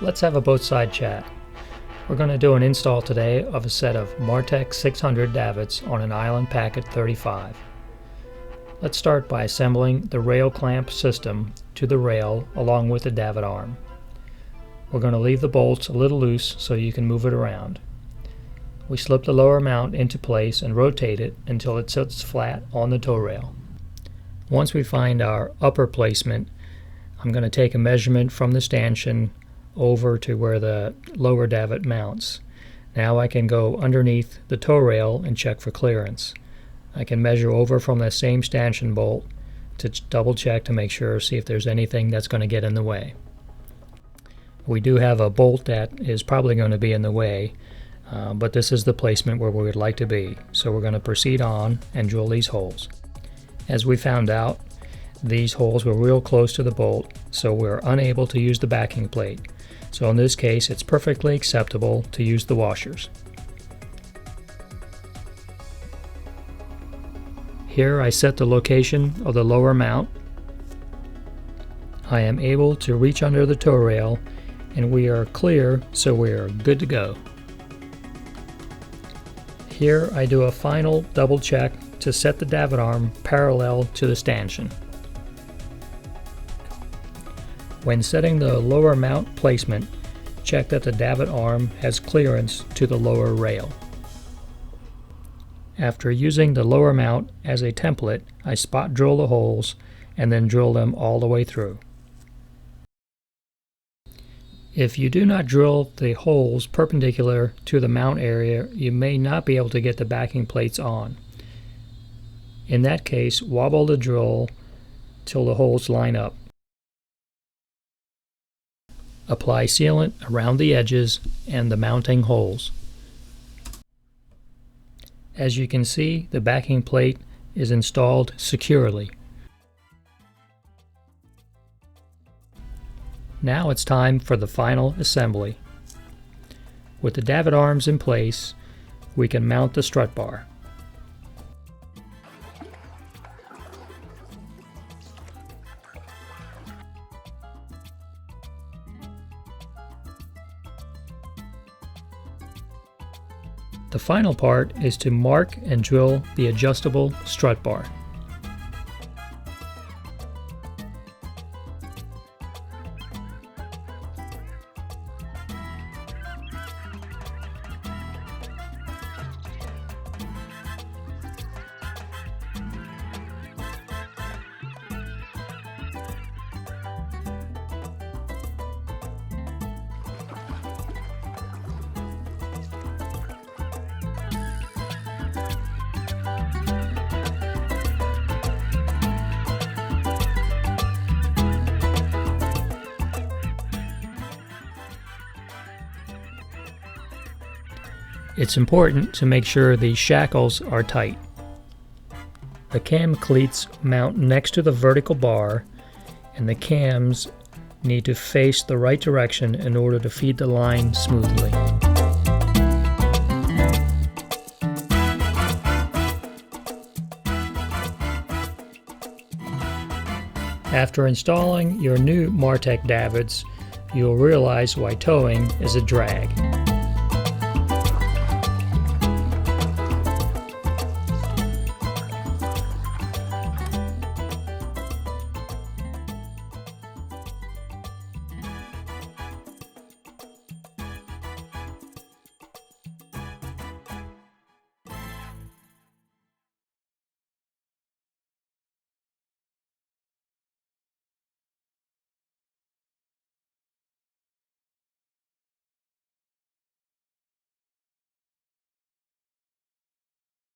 Let's have a boat side chat. We're going to do an install today of a set of Martek 600 davits on an Island Packet 35. Let's start by assembling the rail clamp system to the rail along with the davit arm. We're going to leave the bolts a little loose so you can move it around. We slip the lower mount into place and rotate it until it sits flat on the tow rail. Once we find our upper placement, I'm going to take a measurement from the stanchion over to where the lower davit mounts. Now I can go underneath the tow rail and check for clearance. I can measure over from the same stanchion bolt to double check to make sure, see if there's anything that's going to get in the way. We do have a bolt that is probably going to be in the way, but this is the placement where we would like to be. So we're going to proceed on and drill these holes. As we found out, these holes were real close to the bolt, so we're unable to use the backing plate. So in this case, it's perfectly acceptable to use the washers. Here I set the location of the lower mount. I am able to reach under the tow rail and we are clear, so we are good to go. Here I do a final double check to set the davit arm parallel to the stanchion. When setting the lower mount placement, check that the davit arm has clearance to the lower rail. After using the lower mount as a template, I spot drill the holes and then drill them all the way through. If you do not drill the holes perpendicular to the mount area, you may not be able to get the backing plates on. In that case, wobble the drill till the holes line up. Apply sealant around the edges and the mounting holes. As you can see, the backing plate is installed securely. Now it's time for the final assembly. With the davit arms in place, we can mount the strut bar. The final part is to mark and drill the adjustable strut bar. It's important to make sure the shackles are tight. The cam cleats mount next to the vertical bar, and the cams need to face the right direction in order to feed the line smoothly. After installing your new Martek davits, you'll realize why towing is a drag.